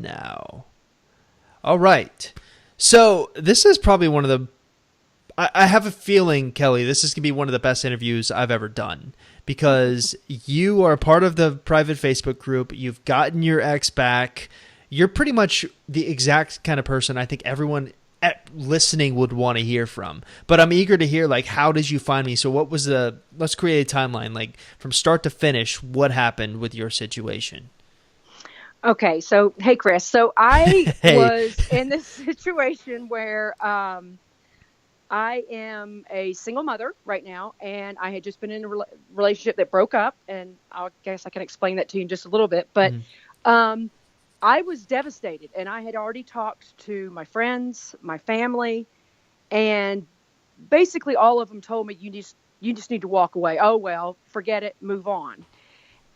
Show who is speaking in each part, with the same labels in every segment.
Speaker 1: now. All right. So this is probably one of the... I have a feeling, Kelly, this is going to be one of the best interviews I've ever done, because you are part of the private Facebook group. You've gotten your ex back. You're pretty much the exact kind of person I think everyone listening would want to hear from. But I'm eager to hear, like, how did you find me? So what was let's create a timeline, like from start to finish, what happened with your situation?
Speaker 2: Okay, so hey, Chris. So I
Speaker 1: Hey.
Speaker 2: was in this situation where I am a single mother right now, and I had just been in a relationship that broke up, and I guess I can explain that to you in just a little bit. But I was devastated, and I had already talked to my friends, my family, and basically all of them told me, you just need to walk away. Oh, well, forget it, move on.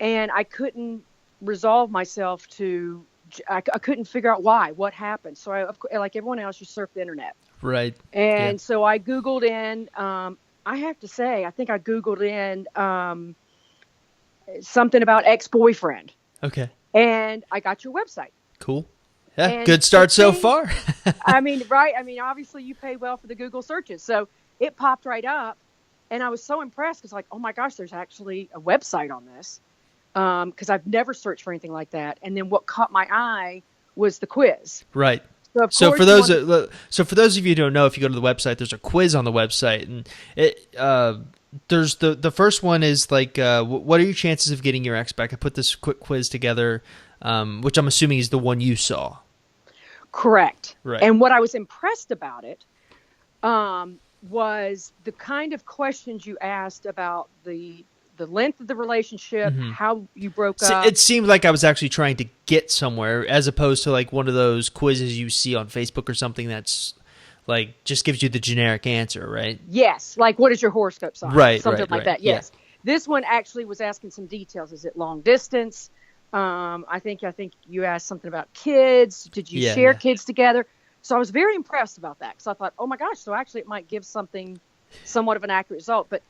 Speaker 2: And I couldn't resolve myself to, I couldn't figure out why, what happened. So I, like everyone else, you surf the internet.
Speaker 1: Right.
Speaker 2: And so I Googled in, I have to say, I think I Googled in something about ex-boyfriend.
Speaker 1: Okay.
Speaker 2: And I got your website.
Speaker 1: Cool. Yeah,
Speaker 2: And
Speaker 1: good start so far.
Speaker 2: I mean, right. I mean, obviously you pay well for the Google searches. So it popped right up. And I was so impressed. It's like, oh my gosh, there's actually a website on this. Because I've never searched for anything like that. And then what caught my eye was the quiz.
Speaker 1: Right.
Speaker 2: So
Speaker 1: for those of you who don't know, if you go to the website, there's a quiz on the website, and there's the first one is like, what are your chances of getting your ex back? I put this quick quiz together, which I'm assuming is the one you saw.
Speaker 2: Correct.
Speaker 1: Right.
Speaker 2: And what I was impressed about it was the kind of questions you asked about the length of the relationship, how you broke up.
Speaker 1: It seemed like I was actually trying to get somewhere, as opposed to like one of those quizzes you see on Facebook or something that's like just gives you the generic answer, right?
Speaker 2: Yes, like what is your horoscope sign?
Speaker 1: Right,
Speaker 2: something
Speaker 1: right,
Speaker 2: like
Speaker 1: right.
Speaker 2: that. Yes.
Speaker 1: Yeah.
Speaker 2: This one actually was asking some details. Is it long distance? I think you asked something about kids. Did you share kids together? So I was very impressed about that, because I thought, oh my gosh, so actually it might give something somewhat of an accurate result. But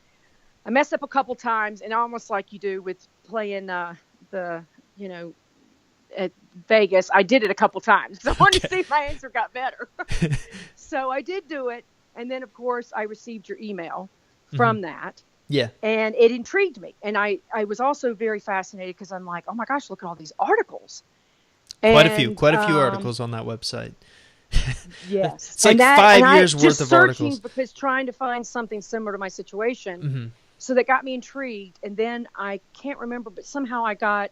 Speaker 2: I messed up a couple times, and almost like you do with playing at Vegas, I did it a couple times because I wanted to see if my answer got better. So I did do it, and then of course I received your email from that.
Speaker 1: Yeah.
Speaker 2: And it intrigued me, and I was also very fascinated because I'm like, oh my gosh, look at all these articles.
Speaker 1: Quite a few articles on that website.
Speaker 2: Yes,
Speaker 1: it's like 5 years worth of articles.
Speaker 2: Because trying to find something similar to my situation. So that got me intrigued. And then I can't remember, but somehow I got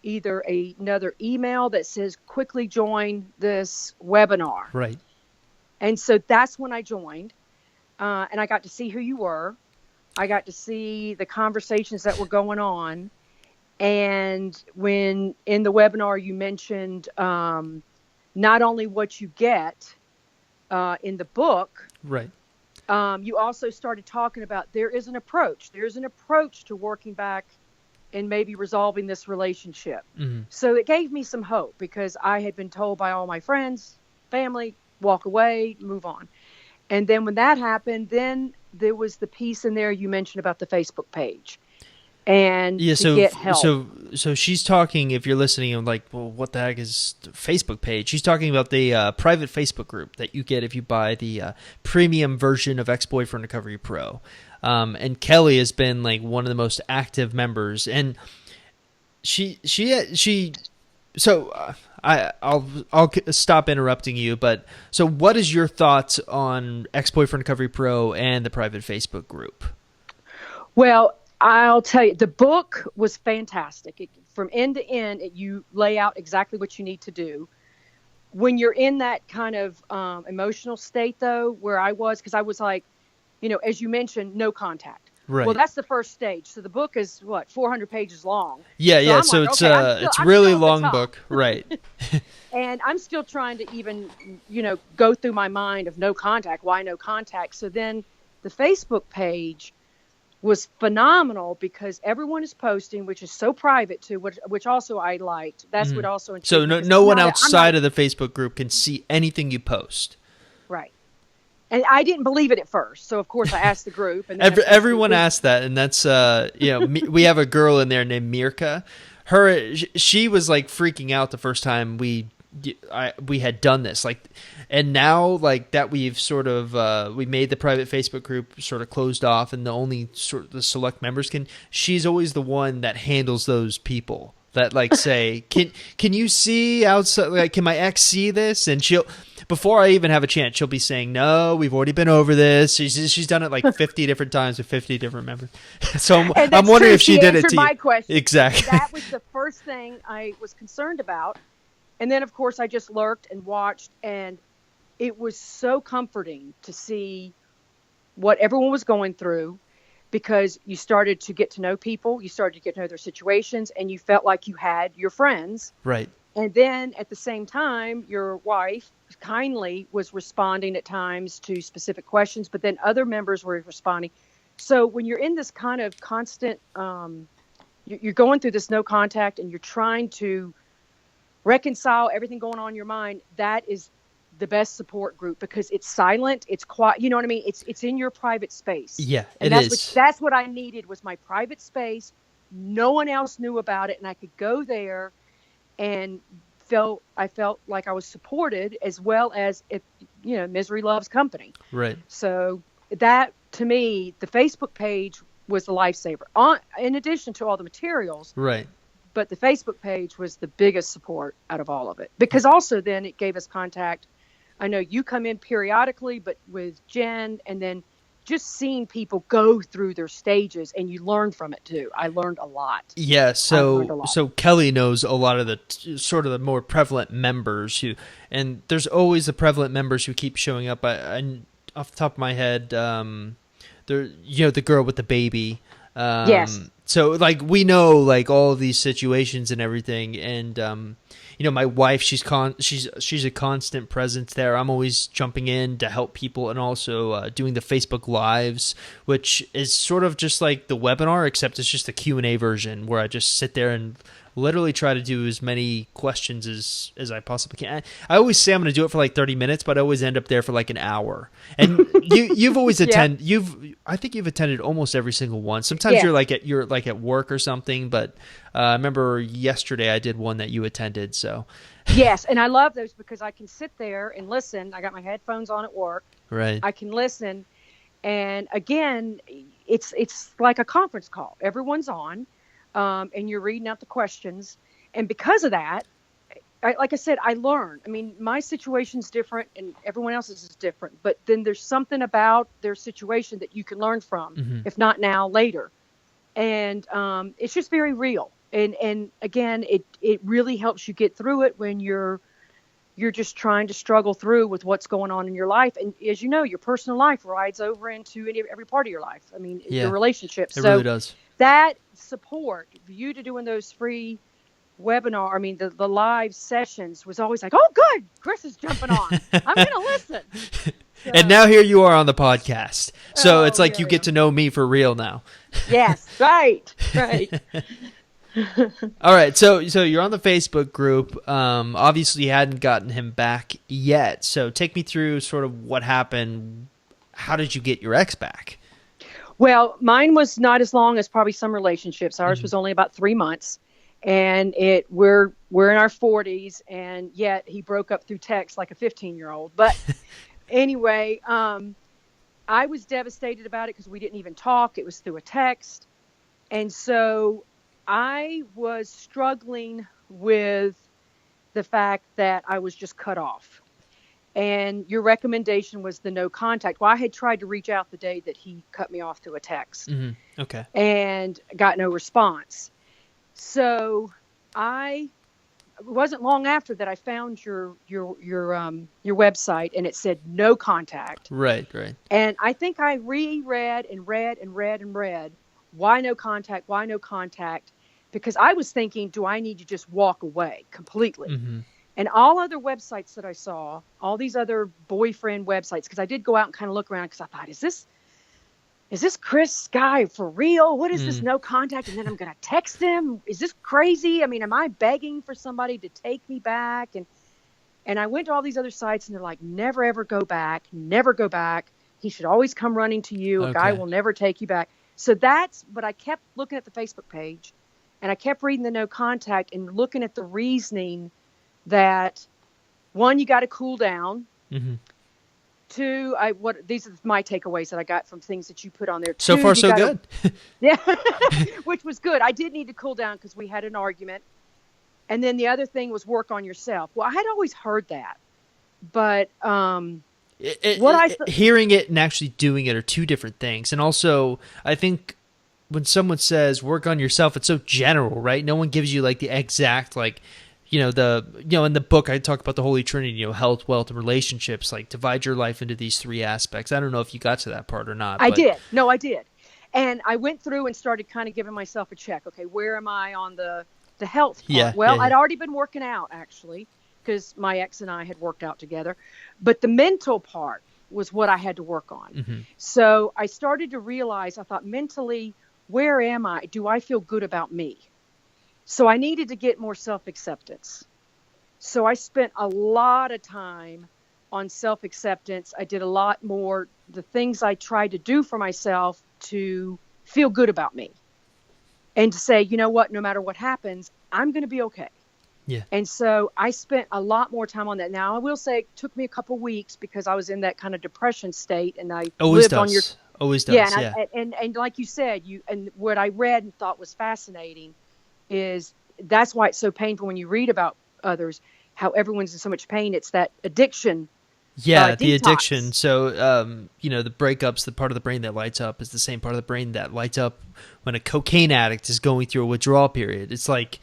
Speaker 2: either another email that says, quickly join this webinar.
Speaker 1: Right.
Speaker 2: And so that's when I joined. And I got to see who you were. I got to see the conversations that were going on. And when in the webinar you mentioned not only what you get in the book.
Speaker 1: Right.
Speaker 2: You also started talking about there's an approach to working back and maybe resolving this relationship. So it gave me some hope, because I had been told by all my friends, family, walk away, move on. And then when that happened, then there was the piece in there you mentioned about the Facebook page. And to get help.
Speaker 1: So she's talking, if you're listening, I'm like, well, what the heck is the Facebook page? She's talking about the private Facebook group that you get if you buy the premium version of Ex-Boyfriend Recovery Pro. And Kelly has been like one of the most active members, and I'll stop interrupting you, but so what is your thoughts on Ex-Boyfriend Recovery Pro and the private Facebook group?
Speaker 2: Well, I'll tell you, the book was fantastic. From end to end, you lay out exactly what you need to do. When you're in that kind of emotional state, though, where I was, because I was like, as you mentioned, no contact.
Speaker 1: Right.
Speaker 2: Well, that's the first stage. So the book is 400 pages long.
Speaker 1: Yeah.
Speaker 2: So
Speaker 1: it's
Speaker 2: I'm
Speaker 1: really
Speaker 2: still
Speaker 1: long book, right?
Speaker 2: And I'm still trying to even, go through my mind of no contact. Why no contact? So then the Facebook page was phenomenal, because everyone is posting, which is so private too, which also I liked. That's what also intrigued
Speaker 1: so
Speaker 2: me,
Speaker 1: no one outside of the Facebook group can see anything you post.
Speaker 2: Right. And I didn't believe it at first, so of course I asked the group. And
Speaker 1: everyone asked that, and that's we have a girl in there named Mirka. She was like freaking out the first time we we had done this, like, and now like that we've sort of we made the private Facebook group sort of closed off, and the only sort of the select members can. She's always the one that handles those people that like say, can you see outside? Like, can my ex see this? And she'll, before I even have a chance, she'll be saying, no, we've already been over this. She's done it like 50 different times with 50 different members. So I'm wondering if she did it to
Speaker 2: my
Speaker 1: you.
Speaker 2: Question.
Speaker 1: Exactly.
Speaker 2: That was the first thing I was concerned about. And then, of course, I just lurked and watched, and it was so comforting to see what everyone was going through, because you started to get to know people, you started to get to know their situations, and you felt like you had your friends.
Speaker 1: Right.
Speaker 2: And then at the same time, your wife kindly was responding at times to specific questions, but then other members were responding. So when you're in this kind of constant, you're going through this no contact, and you're trying to reconcile everything going on in your mind, that is the best support group, because it's silent, it's quiet, you know what I mean? It's in your private space.
Speaker 1: Yeah,
Speaker 2: and
Speaker 1: it is.
Speaker 2: That's what I needed, was my private space. No one else knew about it, and I could go there and I felt like I was supported, as well as, if misery loves company.
Speaker 1: Right.
Speaker 2: So that, to me, the Facebook page was the lifesaver, in addition to all the materials.
Speaker 1: Right.
Speaker 2: But the Facebook page was the biggest support out of all of it, because also then it gave us contact. I know you come in periodically, but with Jen, and then just seeing people go through their stages, and you learn from it too. I learned a lot.
Speaker 1: Yeah. So Kelly knows a lot of the sort of the more prevalent members and there's always the prevalent members who keep showing up. I off the top of my head, the girl with the baby.
Speaker 2: Yes.
Speaker 1: So like we know like all of these situations and everything, and my wife, she's a constant presence there. I'm always jumping in to help people, and also doing the Facebook Lives, which is sort of just like the webinar, except it's just a Q&A version where I just sit there and literally try to do as many questions as I possibly can. I always say I'm going to do it for like 30 minutes, but I always end up there for like an hour. And you've always attended. I think you've attended almost every single one. Sometimes you're like at work or something, but I remember yesterday I did one that you attended. So
Speaker 2: yes, and I love those because I can sit there and listen. I got my headphones on at work.
Speaker 1: Right.
Speaker 2: I can listen, and again, it's like a conference call. Everyone's on. And you're reading out the questions. And because of that, like I said, I learn. I mean, my situation's different and everyone else's is different. But then there's something about their situation that you can learn from, if not now, later. And it's just very real. And again, it really helps you get through it when you're just trying to struggle through with what's going on in your life. And as you know, your personal life rides over into every part of your life. I mean, your relationships.
Speaker 1: It really does.
Speaker 2: That support, you to doing those free the live sessions was always like, oh, good, Chris is jumping on. I'm going to listen. So,
Speaker 1: and now here you are on the podcast. So it's like you get to know me for real now.
Speaker 2: Yes, right.
Speaker 1: All right, so you're on the Facebook group. Obviously, you hadn't gotten him back yet. So take me through sort of what happened. How did you get your ex back?
Speaker 2: Well, mine was not as long as probably some relationships. Ours was only about 3 months, and we're in our 40s, and yet he broke up through text like a 15-year-old. But anyway, I was devastated about it because we didn't even talk. It was through a text, and so I was struggling with the fact that I was just cut off. And your recommendation was the no contact. Well, I had tried to reach out the day that he cut me off through a text.
Speaker 1: Okay.
Speaker 2: And got no response. So it wasn't long after that I found your website, and it said no contact.
Speaker 1: Right.
Speaker 2: And I think I reread and read why no contact, because I was thinking, do I need to just walk away completely? And all other websites that I saw, all these other boyfriend websites, because I did go out and kind of look around, because I thought, is this Chris guy for real? What is this no contact? And then I'm going to text him. Is this crazy? I mean, am I begging for somebody to take me back? And I went to all these other sites, and they're like, never, ever go back. Never go back. He should always come running to you. A guy will never take you back. So but I kept looking at the Facebook page, and I kept reading the no contact and looking at the reasoning that one, you got to cool down.
Speaker 1: Mm-hmm.
Speaker 2: Two, these are my takeaways that I got from things that you put on there.
Speaker 1: So
Speaker 2: Two,
Speaker 1: far, so good.
Speaker 2: Yeah, which was good. I did need to cool down because we had an argument. And then the other thing was work on yourself. Well, I had always heard that, but
Speaker 1: hearing it and actually doing it are two different things. And also, I think when someone says work on yourself, it's so general, right? No one gives you like the exact like. In the book I talk about the Holy Trinity, health, wealth, and relationships, like divide your life into these three aspects. I don't know if you got to that part or not.
Speaker 2: I did. No, I did. And I went through and started kind of giving myself a check. Okay, where am I on the health part?
Speaker 1: Yeah,
Speaker 2: well,
Speaker 1: yeah.
Speaker 2: I'd already been working out, actually, because my ex and I had worked out together. But the mental part was what I had to work on.
Speaker 1: Mm-hmm.
Speaker 2: So I started to realize, I thought, mentally, where am I? Do I feel good about me? So I needed to get more self-acceptance. So I spent a lot of time on self-acceptance. I did a lot more, the things I tried to do for myself to feel good about me. And to say, you know what, no matter what happens, I'm going to be okay.
Speaker 1: Yeah.
Speaker 2: And so I spent a lot more time on that. Now, I will say it took me a couple weeks because I was in that kind of depression state, and I lived on your...
Speaker 1: Always does,
Speaker 2: yeah. And like you said, and what I read and thought was fascinating is that's why it's so painful when you read about others, how everyone's in so much pain. It's that addiction.
Speaker 1: Yeah, the
Speaker 2: detox.
Speaker 1: addiction. So, the breakups, the part of the brain that lights up is the same part of the brain that lights up when a cocaine addict is going through a withdrawal period. It's like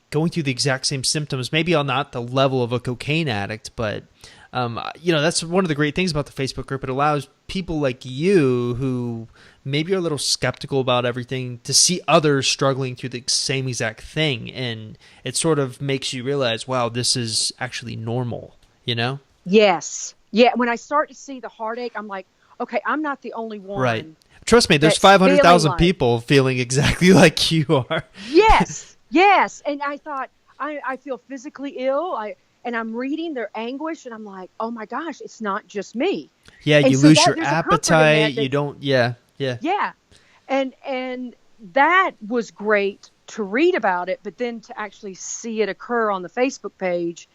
Speaker 1: going through the exact same symptoms, maybe on not the level of a cocaine addict, but that's one of the great things about the Facebook group. It allows people like you who maybe are a little skeptical about everything to see others struggling through the same exact thing. And it sort of makes you realize, wow, this is actually normal, Yes.
Speaker 2: Yeah. When I start to see the heartache, I'm like, okay, I'm not the only one.
Speaker 1: Right. Trust me, there's 500,000 people feeling exactly like you are.
Speaker 2: Yes. Yes. And I thought, I feel physically ill. And I'm reading their anguish, and I'm like, oh my gosh, it's not just me.
Speaker 1: Yeah,
Speaker 2: and
Speaker 1: you
Speaker 2: so
Speaker 1: lose your appetite. You don't. Yeah.
Speaker 2: Yeah, and that was great to read about it, but then to actually see it occur on the Facebook page.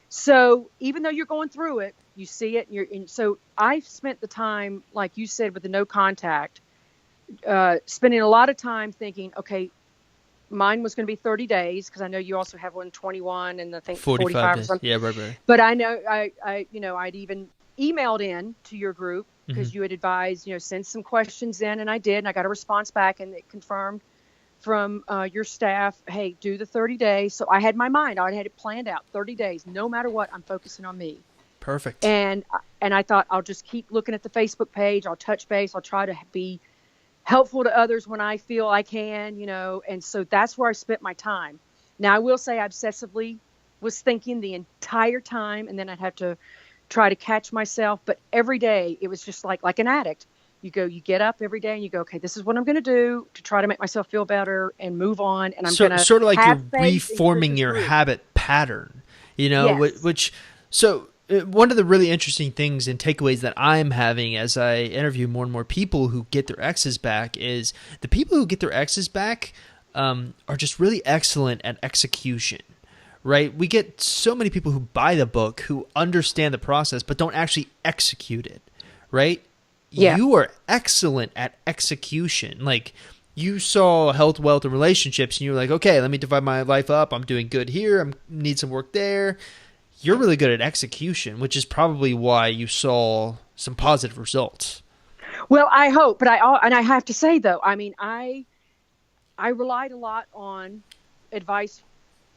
Speaker 2: So even though you're going through it, you see it, and so I've spent the time, like you said, with the no contact, spending a lot of time thinking, okay. Mine was going to be 30 days because I know you also have one 21 and I think 45 or something.
Speaker 1: Yeah, right.
Speaker 2: But I know I'd even emailed in to your group because you had advised, send some questions in, and I did, and I got a response back, and it confirmed from your staff, hey, do the 30 days. So I had my mind, I had it planned out, 30 days, no matter what, I'm focusing on me.
Speaker 1: Perfect.
Speaker 2: And I thought I'll just keep looking at the Facebook page. I'll touch base. I'll try to be helpful to others when I feel I can, and so that's where I spent my time. Now, I will say I obsessively was thinking the entire time, and then I'd have to try to catch myself. But every day it was just like an addict. You get up every day and you go, okay, this is what I'm going to do to try to make myself feel better and move on. And I'm going to
Speaker 1: sort of like you're reforming your habit pattern,
Speaker 2: Yes.
Speaker 1: So one of the really interesting things and takeaways that I'm having as I interview more and more people who get their exes back is the people who get their exes back are just really excellent at execution, right? We get so many people who buy the book who understand the process but don't actually execute it, right?
Speaker 2: Yeah.
Speaker 1: You are excellent at execution. Like, you saw health, wealth, and relationships, and you were like, okay, let me divide my life up. I'm doing good here. I need some work there. You're really good at execution, which is probably why you saw some positive results.
Speaker 2: Well, I hope, but I have to say though, I mean, I relied a lot on advice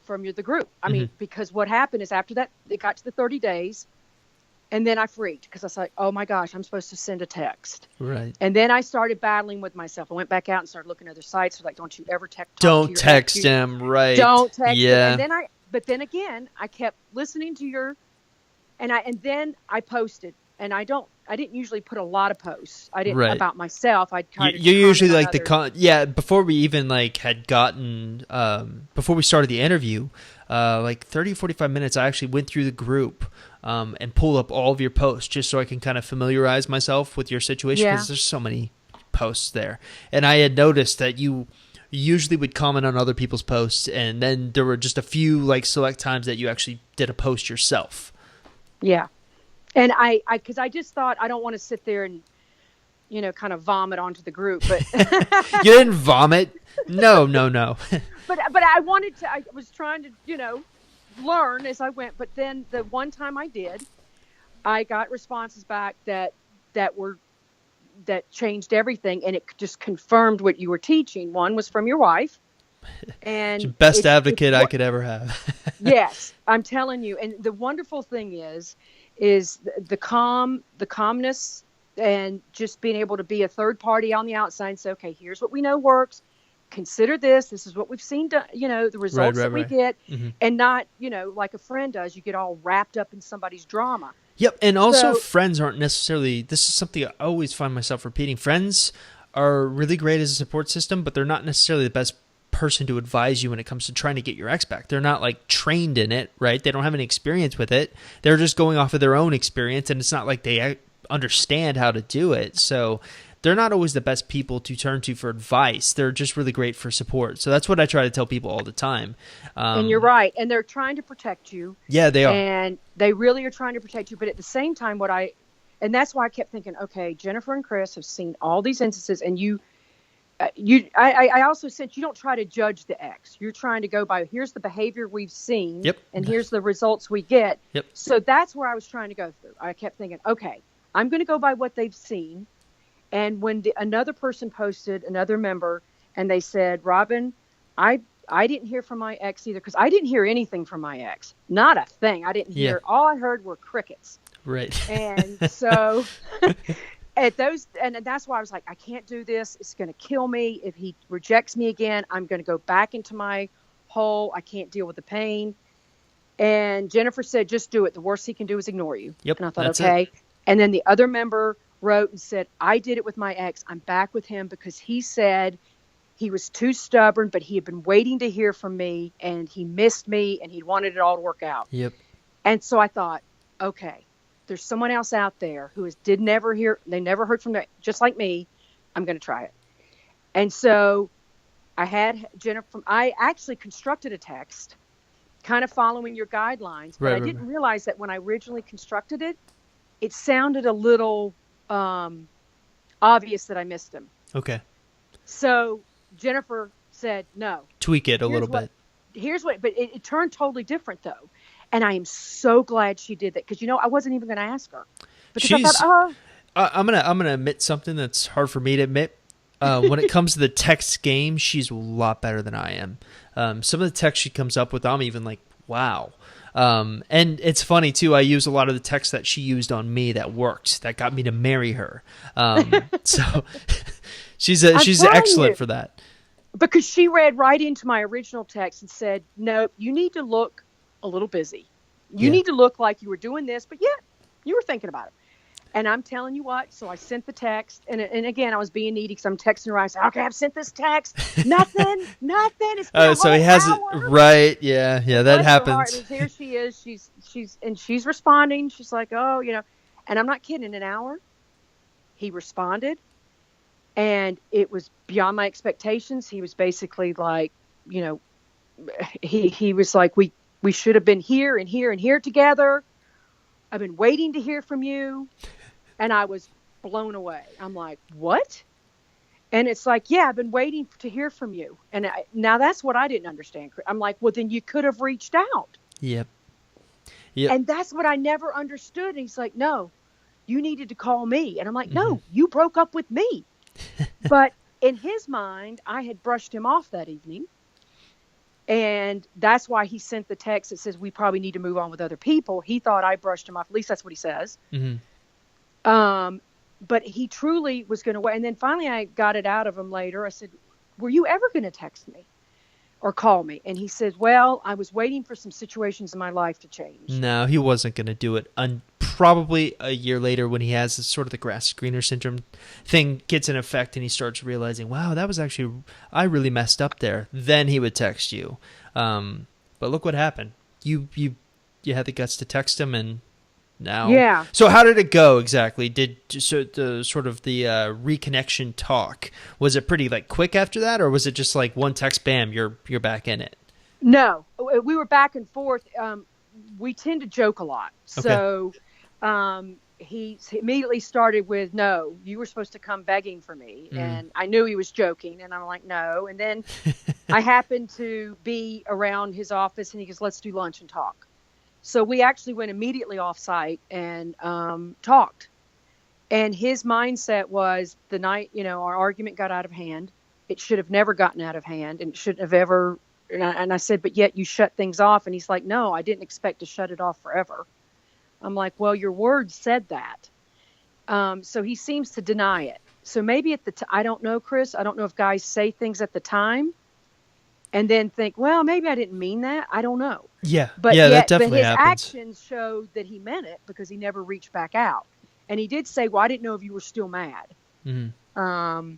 Speaker 2: from the group. I mean, because what happened is after that, it got to the 30 days, and then I freaked because I was like, oh my gosh, I'm supposed to send a text.
Speaker 1: Right.
Speaker 2: And then I started battling with myself. I went back out and started looking at other sites. Like, don't you ever text.
Speaker 1: Don't text him, right?
Speaker 2: Don't text
Speaker 1: him.
Speaker 2: And but then again, I kept listening to and then I posted, and I didn't usually put a lot of posts. I didn't about myself. I'd kind of.
Speaker 1: You're usually like before we even had gotten before we started the interview, like 30, 45 minutes, I actually went through the group and pulled up all of your posts just so I can kind of familiarize myself with your situation because there's so many posts there, and I had noticed that you usually would comment on other people's posts, and then there were just a few select times that you actually did a post yourself.
Speaker 2: Yeah. And because I just thought I don't want to sit there and, kind of vomit onto the group, but
Speaker 1: You didn't vomit? No, no, no.
Speaker 2: but I wanted to. I was trying to, learn as I went. But then the one time I did, I got responses back that were that changed everything, and it just confirmed what you were teaching. One was from your wife, and
Speaker 1: Best advocate I could ever have.
Speaker 2: yes, I'm telling you. And the wonderful thing is the calmness, and just being able to be a third party on the outside and say, okay, here's what we know works. Consider this. This is what we've seen, the results that we get, and not, like a friend does, you get all wrapped up in somebody's drama.
Speaker 1: Yep, and also friends aren't necessarily, this is something I always find myself repeating. Friends are really great as a support system, but they're not necessarily the best person to advise you when it comes to trying to get your ex back. They're not like trained in it, right? They don't have any experience with it. They're just going off of their own experience, and it's not like they understand how to do it. So they're not always the best people to turn to for advice. They're just really great for support. So that's what I try to tell people all the time.
Speaker 2: And you're right. And they're trying to protect you.
Speaker 1: Yeah, they are.
Speaker 2: And they really are trying to protect you. But at the same time, and that's why I kept thinking, okay, Jennifer and Chris have seen all these instances, and I also said, you don't try to judge the ex. You're trying to go by, here's the behavior we've seen,
Speaker 1: yep,
Speaker 2: and here's the results we get.
Speaker 1: Yep.
Speaker 2: So that's where I was trying to go through. I kept thinking, okay, I'm going to go by what they've seen. And when another person posted, another member, and they said, Robin, I didn't hear from my ex either, because I didn't hear anything from my ex. Not a thing. I didn't hear. All I heard were crickets.
Speaker 1: Right.
Speaker 2: And so and that's why I was like, I can't do this. It's going to kill me. If he rejects me again, I'm going to go back into my hole. I can't deal with the pain. And Jennifer said, just do it. The worst he can do is ignore you.
Speaker 1: Yep.
Speaker 2: And I thought, okay. It. And then the other member wrote and said, I did it with my ex. I'm back with him because he said he was too stubborn, but he had been waiting to hear from me, and he missed me, and he wanted it all to work out.
Speaker 1: Yep.
Speaker 2: And so I thought, okay, there's someone else out there who they never heard from them, just like me. I'm going to try it. And so I had Jennifer, I actually constructed a text kind of following your guidelines, but I didn't realize that when I originally constructed it, it sounded a little obvious that I missed him.
Speaker 1: Okay.
Speaker 2: So Jennifer said, no.
Speaker 1: Tweak it a little bit.
Speaker 2: But it turned totally different though. And I am so glad she did that, because, I wasn't even going to ask her. Because I thought,
Speaker 1: I'm gonna admit something that's hard for me to admit. When it comes to the text game, she's a lot better than I am. Some of the text she comes up with, I'm even like, wow. And it's funny too. I use a lot of the text that she used on me that worked, that got me to marry her. So she's excellent for that.
Speaker 2: Because she read right into my original text and said, no, you need to look a little busy. You need to look like you were doing this, but yet you were thinking about it. And I'm telling you what, so I sent the text, and again, I was being needy because I'm texting her. I said, okay, I've sent this text. Nothing. It's been a
Speaker 1: so he has it right. Yeah, that happens.
Speaker 2: And here she is. She's responding. She's like, oh, and I'm not kidding. In an hour, he responded, and it was beyond my expectations. He was basically like, he was like, we should have been here and here and here together. I've been waiting to hear from you. And I was blown away. I'm like, what? And it's like, yeah, I've been waiting to hear from you. And now that's what I didn't understand. I'm like, well, then you could have reached out.
Speaker 1: Yep.
Speaker 2: And that's what I never understood. And he's like, no, you needed to call me. And I'm like, no, you broke up with me. But in his mind, I had brushed him off that evening. And that's why he sent the text that says, we probably need to move on with other people. He thought I brushed him off. At least that's what he says.
Speaker 1: Mm-hmm.
Speaker 2: But he truly was going to wait. And then finally I got it out of him later. I said, were you ever going to text me or call me? And he said, well, I was waiting for some situations in my life to change.
Speaker 1: No, he wasn't going to do it. Probably a year later, when he has this sort of the grass screener syndrome thing gets in effect, and he starts realizing, wow, that was actually, I really messed up there. Then he would text you. But look what happened. You had the guts to text him, and now.
Speaker 2: Yeah.
Speaker 1: So how did it go exactly? The reconnection talk, was it pretty like quick after that, or was it just like one text, bam, you're back in it?
Speaker 2: No, we were back and forth. we tend to joke a lot.
Speaker 1: Okay.
Speaker 2: So he immediately started with, no, you were supposed to come begging for me.
Speaker 1: Mm.
Speaker 2: And I knew he was joking. And I'm like, no. And then I happened to be around his office and he goes, let's do lunch and talk. So we actually went immediately off site and talked. And his mindset was the night, our argument got out of hand. It should have never gotten out of hand and it shouldn't have ever. And I said, but yet you shut things off. And he's like, no, I didn't expect to shut it off forever. I'm like, well, your words said that. So he seems to deny it. So maybe I don't know, Chris. I don't know if guys say things at the time and then think, well, maybe I didn't mean that. I don't know.
Speaker 1: Yeah.
Speaker 2: But
Speaker 1: yeah, that
Speaker 2: but
Speaker 1: definitely
Speaker 2: his
Speaker 1: happens.
Speaker 2: actions showed that he meant it because he never reached back out. And he did say, well, I didn't know if you were still mad.
Speaker 1: Mm-hmm.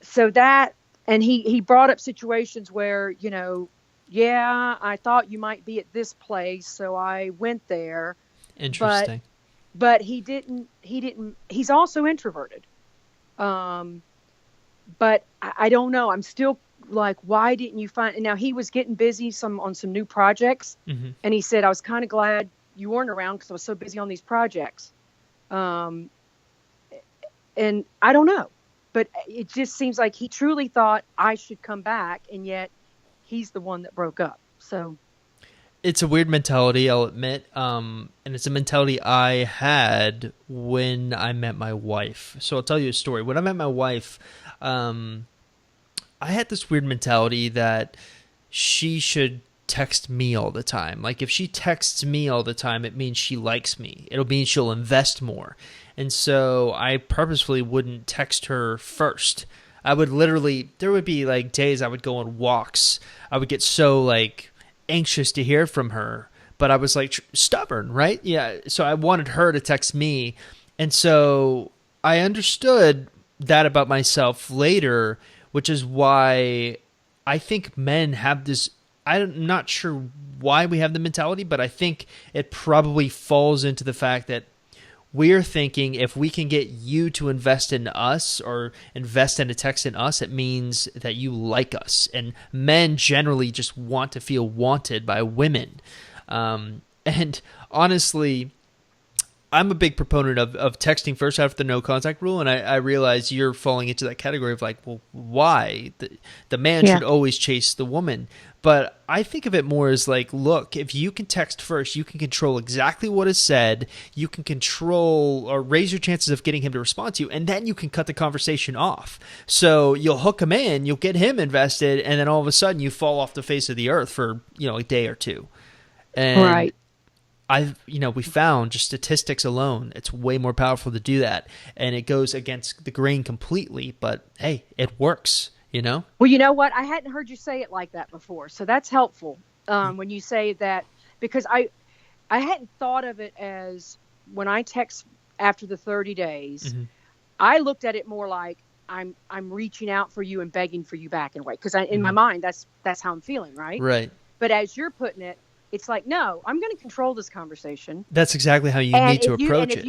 Speaker 2: So that, and he brought up situations where, yeah, I thought you might be at this place, so I went there.
Speaker 1: Interesting.
Speaker 2: But he didn't, he's also introverted. But I don't know. I'm still like, why didn't you find, and now he was getting busy on some new projects.
Speaker 1: Mm-hmm.
Speaker 2: And he said, I was kind of glad you weren't around because I was so busy on these projects. And I don't know. But it just seems like he truly thought I should come back, and yet he's the one that broke up. So
Speaker 1: it's a weird mentality, I'll admit. And it's a mentality I had when I met my wife. So I'll tell you a story. When I met my wife, I had this weird mentality that she should text me all the time. Like if she texts me all the time, it means she likes me. It'll mean she'll invest more. And so I purposefully wouldn't text her first. I would literally, there would be like days I would go on walks. I would get so like anxious to hear from her, but I was like stubborn, right? Yeah. So I wanted her to text me. And so I understood that about myself later, which is why I think men have this, I'm not sure why we have the mentality, but I think it probably falls into the fact that we're thinking if we can get you to invest in us or invest in a text in us, it means that you like us. And men generally just want to feel wanted by women. And honestly, I'm a big proponent of texting first after the no contact rule, and I realize you're falling into that category of like, well, why? The man should always chase the woman. But I think of it more as like, look, if you can text first, you can control exactly what is said, you can control or raise your chances of getting him to respond to you, and then you can cut the conversation off. So you'll hook him in, you'll get him invested, and then all of a sudden you fall off the face of the earth for, a day or two. And
Speaker 2: right.
Speaker 1: we found just statistics alone, it's way more powerful to do that. And it goes against the grain completely, but hey, it works,
Speaker 2: Well, you know what? I hadn't heard you say it like that before. So that's helpful when you say that, because I hadn't thought of it as when I text after the 30 days, mm-hmm. I looked at it more like I'm reaching out for you and begging for you back in a way. Because in mm-hmm. my mind, that's how I'm feeling, right?
Speaker 1: Right.
Speaker 2: But as you're putting it, it's like, no, I'm going to control this conversation.
Speaker 1: That's exactly how you need to approach it.
Speaker 2: If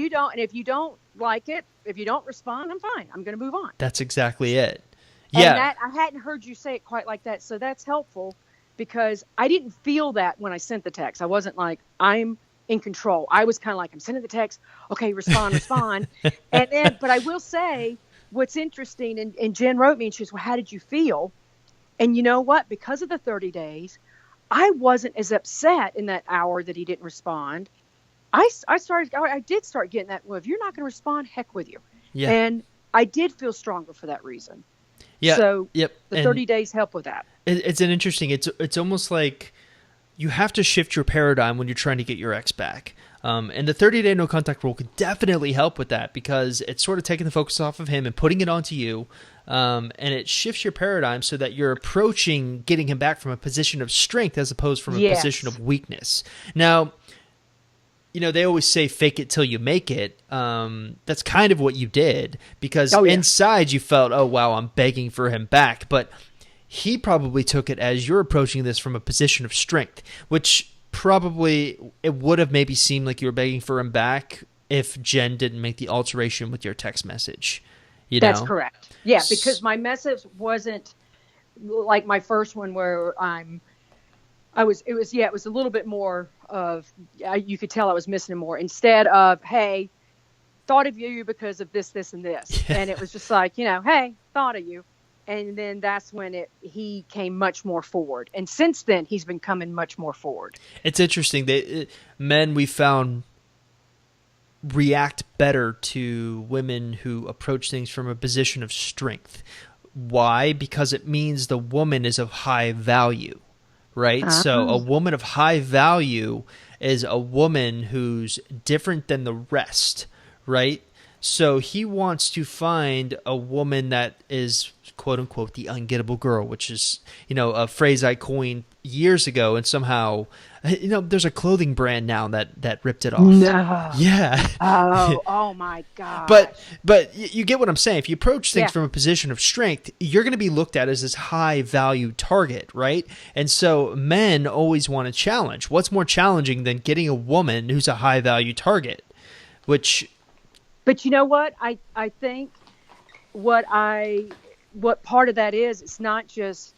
Speaker 2: you don't like it, if you don't respond, I'm fine. I'm going to move on.
Speaker 1: That's exactly it. Yeah.
Speaker 2: And I hadn't heard you say it quite like that. So that's helpful because I didn't feel that when I sent the text. I wasn't like, I'm in control. I was kind of like, I'm sending the text. Okay, respond. And then, but I will say what's interesting, and Jen wrote me and she was, well, how did you feel? And you know what? Because of the 30 days, I wasn't as upset in that hour that he didn't respond. I did start getting that, well, if you're not going to respond, heck with you.
Speaker 1: Yeah.
Speaker 2: And I did feel stronger for that reason.
Speaker 1: Yeah.
Speaker 2: So
Speaker 1: the
Speaker 2: 30 days help with that.
Speaker 1: It's an interesting, it's almost like you have to shift your paradigm when you're trying to get your ex back. And the 30-day no contact rule could definitely help with that because it's sort of taking the focus off of him and putting it onto you. And it shifts your paradigm so that you're approaching getting him back from a position of strength as opposed from a position of weakness. Now, they always say fake it till you make it. That's kind of what you did because inside you felt, oh, wow, I'm begging for him back. But he probably took it as you're approaching this from a position of strength, which probably it would have maybe seemed like you were begging for him back if Jen didn't make the alteration with your text message.
Speaker 2: That's correct. Yeah, because my message wasn't like my first one where it was a little bit more of, you could tell I was missing him more, instead of, hey, thought of you because of this, this, and this. And it was just like, hey, thought of you. And then that's when he came much more forward. And since then, he's been coming much more forward.
Speaker 1: It's interesting. Men, we found, react better to women who approach things from a position of strength. Why? Because it means the woman is of high value, right? So a woman of high value is a woman who's different than the rest, right? So he wants to find a woman that is, quote unquote, the ungettable girl, which is, a phrase I coined years ago, and somehow, there's a clothing brand now that ripped it off.
Speaker 2: No.
Speaker 1: Yeah.
Speaker 2: Oh my God.
Speaker 1: But you get what I'm saying. If you approach things from a position of strength, you're going to be looked at as this high value target, right? And so men always want to challenge. What's more challenging than getting a woman who's a high value target? But
Speaker 2: you know what? I think what part of that is, it's not just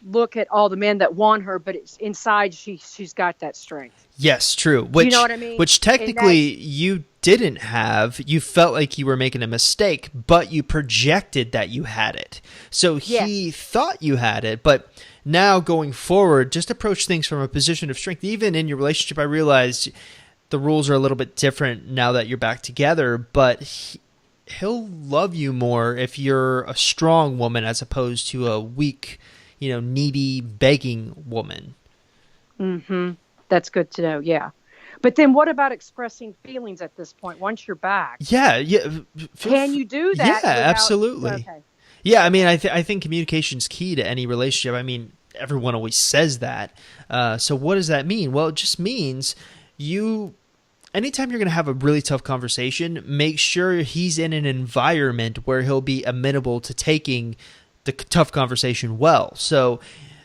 Speaker 2: look at all the men that want her, but it's inside she's got that strength.
Speaker 1: Yes, true.
Speaker 2: You know what I mean?
Speaker 1: Which technically you didn't have. You felt like you were making a mistake, but you projected that you had it. So he thought you had it, but now going forward, just approach things from a position of strength. Even in your relationship, I realized the rules are a little bit different now that you're back together, but he'll love you more if you're a strong woman as opposed to a weak, needy, begging woman.
Speaker 2: Mm-hmm. That's good to know, yeah. But then what about expressing feelings at this point once you're back?
Speaker 1: Yeah.
Speaker 2: Can you do that?
Speaker 1: Yeah, absolutely.
Speaker 2: Okay.
Speaker 1: Yeah, I mean, I think communication's key to any relationship. I mean, everyone always says that. So what does that mean? Well, it just means anytime you're going to have a really tough conversation, make sure he's in an environment where he'll be amenable to taking the tough conversation well. So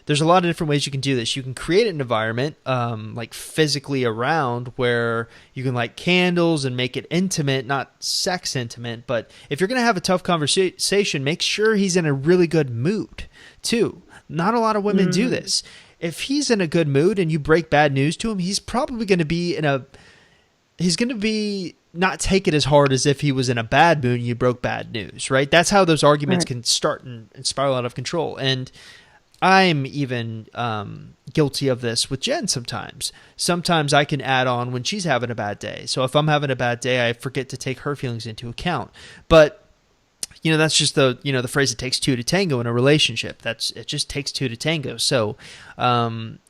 Speaker 1: there's a lot of different ways you can do this. You can create an environment, like physically around, where you can light candles and make it intimate, not sex intimate. But if you're going to have a tough conversation, make sure he's in a really good mood too. Not a lot of women do this. If he's in a good mood and you break bad news to him, he's probably going to be not take it as hard as if he was in a bad mood and you broke bad news, right? That's how those arguments can start and spiral out of control. And I'm even guilty of this with Jen sometimes. Sometimes I can add on when she's having a bad day. So if I'm having a bad day, I forget to take her feelings into account. But that's just the phrase, it takes two to tango in a relationship. It just takes two to tango. So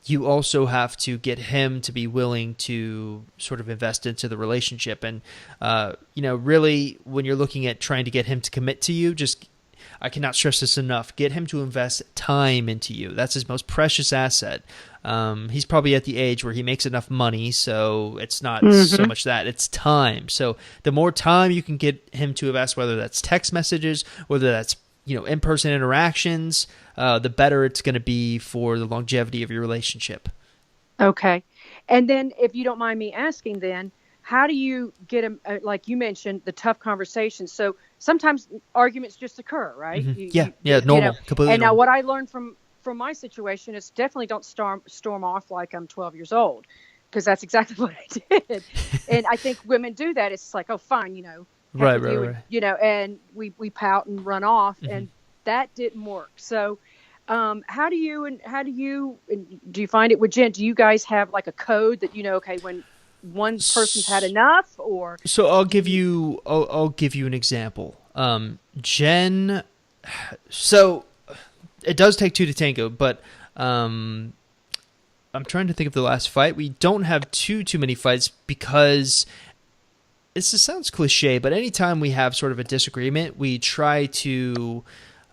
Speaker 1: you also have to get him to be willing to sort of invest into the relationship. And, really when you're looking at trying to get him to commit to you, I cannot stress this enough. Get him to invest time into you. That's his most precious asset. He's probably at the age where he makes enough money, so it's not so much that. It's time. So the more time you can get him to invest, whether that's text messages, whether that's in-person interactions, the better it's going to be for the longevity of your relationship.
Speaker 2: Okay. And then if you don't mind me asking then, how do you get him, like you mentioned, the tough conversations? So sometimes arguments just occur, right?
Speaker 1: Mm-hmm. Normal, completely.
Speaker 2: And
Speaker 1: normal.
Speaker 2: now what I learned from my situation is definitely don't storm off like I'm 12 years old, because that's exactly what I did. And I think women do that. It's like, oh, fine,
Speaker 1: right.
Speaker 2: And we pout and run off, and that didn't work. So how do you find it with Jen? Do you guys have like a code that okay, when one person's had enough? Or
Speaker 1: so I'll give you an example. Jen, so it does take two to tango, but I'm trying to think of the last fight. We don't have too many fights because this sounds cliche, but anytime we have sort of a disagreement, we try to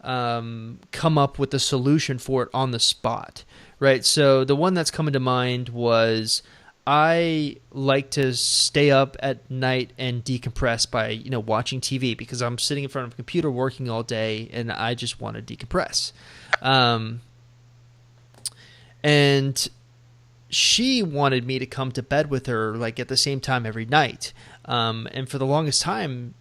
Speaker 1: come up with a solution for it on the spot, right? So the one that's coming to mind was, I like to stay up at night and decompress by, watching TV, because I'm sitting in front of a computer working all day and I just want to decompress. And she wanted me to come to bed with her like at the same time every night. And for the longest time,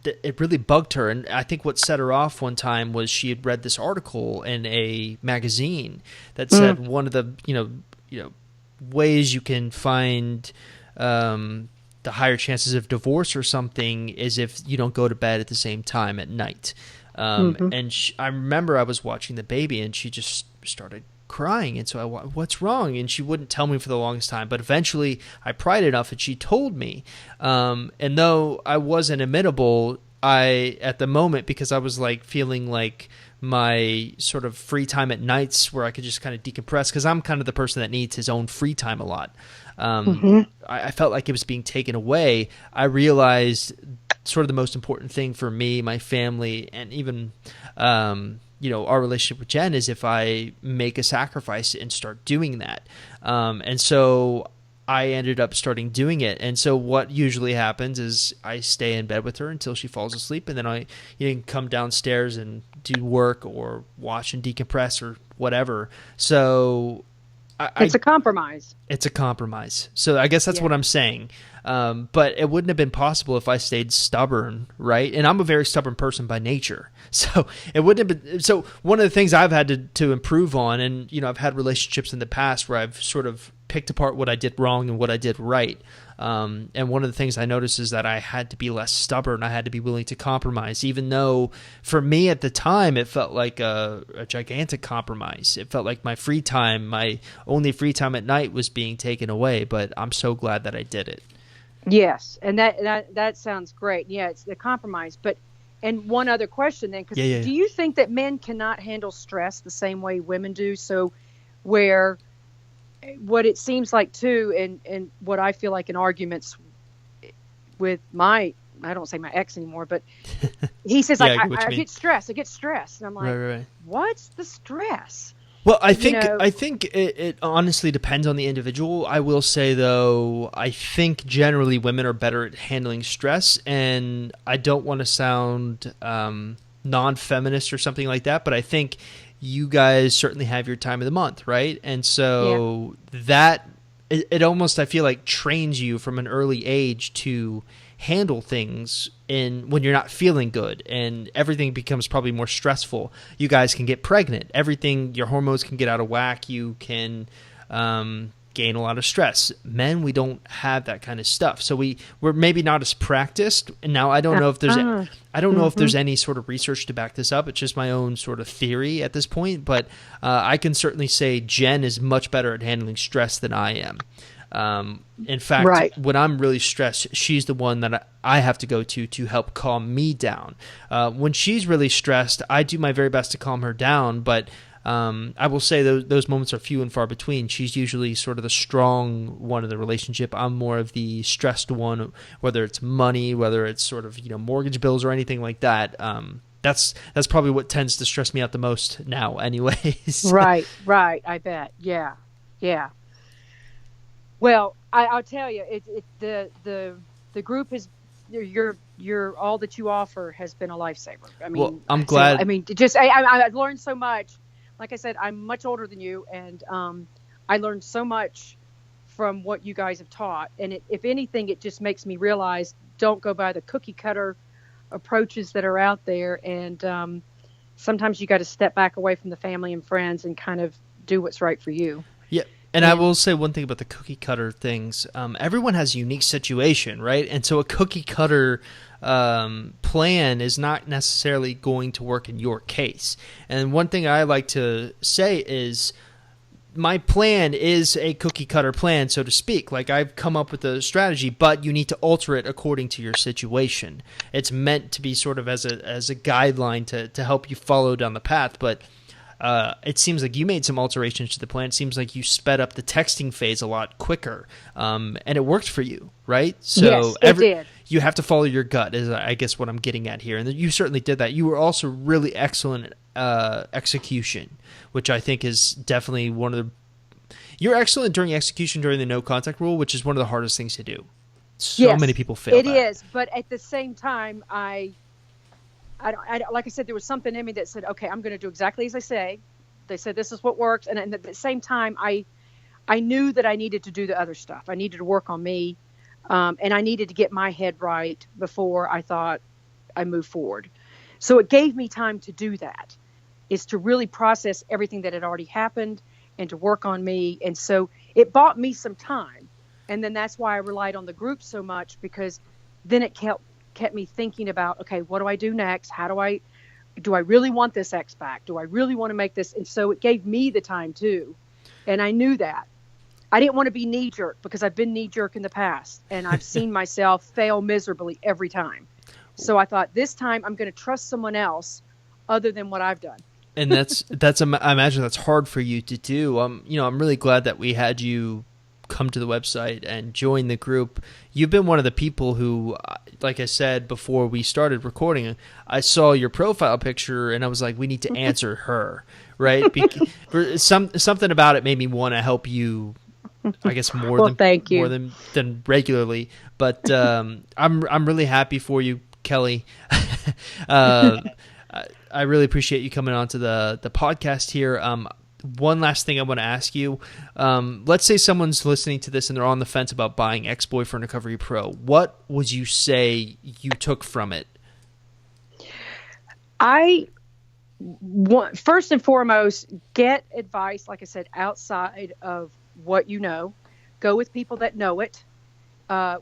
Speaker 1: it really bugged her. And I think what set her off one time was she had read this article in a magazine that said one of the, ways you can find the higher chances of divorce or something is if you don't go to bed at the same time at night. And I remember I was watching the baby, and she just started crying, and so what's wrong? And she wouldn't tell me for the longest time, but eventually I pried enough and she told me. And though I wasn't amenable, at the moment, because I was like feeling like my sort of free time at nights where I could just kind of decompress, because I'm kind of the person that needs his own free time a lot. I felt like it was being taken away. I realized sort of the most important thing for me, my family, and even our relationship with Jen is if I make a sacrifice and start doing that. And so I ended up starting doing it. And so what usually happens is I stay in bed with her until she falls asleep, and then I can come downstairs and do work or watch and decompress or whatever. So
Speaker 2: it's a compromise.
Speaker 1: It's a compromise. So I guess that's what I'm saying. But it wouldn't have been possible if I stayed stubborn, right? And I'm a very stubborn person by nature. So it wouldn't have been. So one of the things I've had to improve on, and I've had relationships in the past where I've sort of picked apart what I did wrong and what I did right. And one of the things I noticed is that I had to be less stubborn. I had to be willing to compromise, even though for me at the time it felt like a gigantic compromise. It felt like my free time, my only free time at night, was being taken away. But I'm so glad that I did it.
Speaker 2: Yes, and that sounds great. Yeah, it's the compromise. And one other question then, because do you think that men cannot handle stress the same way women do? So where what it seems like too, and what I feel like in arguments with I don't say my ex anymore, but he says I get stressed. And I'm like, right. What's the stress?
Speaker 1: Well, I think it honestly depends on the individual. I will say, though, I think generally women are better at handling stress, and I don't want to sound non-feminist or something like that, but I think you guys certainly have your time of the month, right? And so that it almost, I feel like, trains you from an early age to handle things when you're not feeling good, and everything becomes probably more stressful. You guys can get pregnant. Everything, your hormones can get out of whack. You can gain a lot of stress. Men, we don't have that kind of stuff, so we're maybe not as practiced. And now I don't know if there's if there's any sort of research to back this up. It's just my own sort of theory at this point, but I can certainly say Jen is much better at handling stress than I am. In fact, when I'm really stressed, she's the one that I have to go to help calm me down. When she's really stressed, I do my very best to calm her down, but I will say those moments are few and far between. She's usually sort of the strong one in the relationship. I'm more of the stressed one, whether it's money, whether it's sort of mortgage bills or anything like that. That's probably what tends to stress me out the most now, anyways.
Speaker 2: Right. I bet. Yeah. Well, I'll tell you, the group is your all that you offer has been a lifesaver. I mean,
Speaker 1: well, I'm glad.
Speaker 2: I've learned so much. Like I said, I'm much older than you, and I learned so much from what you guys have taught. And if anything, it just makes me realize, don't go by the cookie cutter approaches that are out there. And sometimes you got to step back away from the family and friends and kind of do what's right for you.
Speaker 1: Yeah. And I will say one thing about the cookie cutter things. Everyone has a unique situation, right? And so a cookie cutter plan is not necessarily going to work in your case. And one thing I like to say is my plan is a cookie cutter plan, so to speak. Like, I've come up with a strategy, but you need to alter it according to your situation. It's meant to be sort of as a guideline to help you follow down the path, but it seems like you made some alterations to the plan. It seems like you sped up the texting phase a lot quicker, and it worked for you, right? So
Speaker 2: yes, it did.
Speaker 1: You have to follow your gut, is I guess what I'm getting at here. And you certainly did that. You were also really excellent at execution, which I think is definitely one of the... You're excellent during execution during the no contact rule, which is one of the hardest things to do. So many people fail
Speaker 2: It is, but at the same time, I like I said, there was something in me that said, okay, I'm going to do exactly as they say. They said, this is what works. And at the same time, I knew that I needed to do the other stuff. I needed to work on me. And I needed to get my head right before I thought I moved forward. So it gave me time to do that, is to really process everything that had already happened and to work on me. And so it bought me some time. And then that's why I relied on the group so much, because then it kept me thinking about, okay, what do I do next? Do I really want this X back? Do I really want to make this? And so it gave me the time too. And I knew that. I didn't want to be knee jerk, because I've been knee jerk in the past and I've seen myself fail miserably every time. So I thought, this time I'm going to trust someone else other than what I've done.
Speaker 1: And I imagine that's hard for you to do. I'm really glad that we had you come to the website and join the group. You've been one of the people who, like I said before we started recording, I saw your profile picture and I was like, we need to answer her, right? Something about it made me want to help you, I guess,
Speaker 2: thank you.
Speaker 1: more than regularly. But I'm really happy for you, Kelly. I really appreciate you coming on to the podcast here. One last thing I want to ask you. Let's say someone's listening to this and they're on the fence about buying Ex-Boyfriend Recovery Pro. What would you say you took from it?
Speaker 2: First and foremost, get advice, like I said, outside of what you know. Go with people that know it,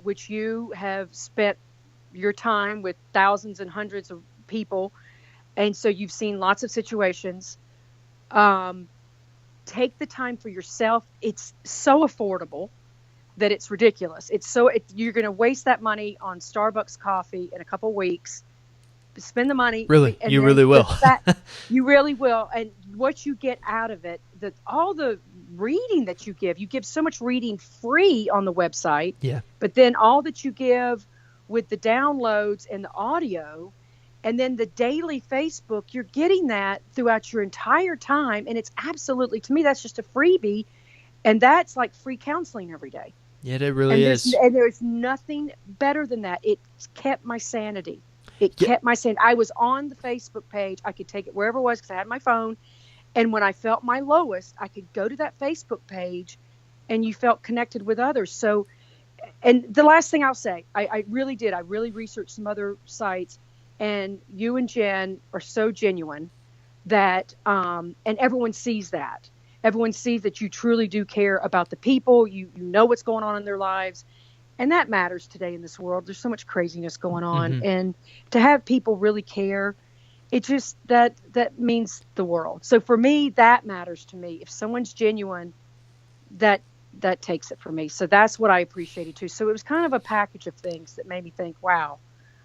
Speaker 2: which you have spent your time with thousands and hundreds of people. And so you've seen lots of situations. Take the time for yourself. It's so affordable that it's ridiculous. You're going to waste that money on Starbucks coffee in a couple weeks. Spend the money.
Speaker 1: Really, you really will.
Speaker 2: You really will. And what you get out of it, all the reading that you give so much reading free on the website.
Speaker 1: Yeah.
Speaker 2: But then all that you give with the downloads and the audio, and then the daily Facebook, you're getting that throughout your entire time. And it's absolutely, to me, that's just a freebie. And that's like free counseling every day.
Speaker 1: Yeah, it really is.
Speaker 2: And there's nothing better than that. It kept my sanity. Kept my sanity. I was on the Facebook page. I could take it wherever it was because I had my phone. And when I felt my lowest, I could go to that Facebook page and you felt connected with others. So, and the last thing I'll say, I really did. I really researched some other sites. And you and Jen are so genuine that, and everyone sees that. Everyone sees that you truly do care about the people. You know what's going on in their lives. And that matters today in this world. There's so much craziness going on. Mm-hmm. And to have people really care, it just, that means the world. So for me, that matters to me. If someone's genuine, that takes it for me. So that's what I appreciated too. So it was kind of a package of things that made me think, wow,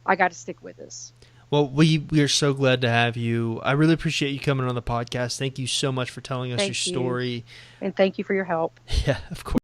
Speaker 2: I got to stick with this.
Speaker 1: Well, we are so glad to have you. I really appreciate you coming on the podcast. Thank you so much for telling us your story.
Speaker 2: And thank you for your help.
Speaker 1: Yeah, of course.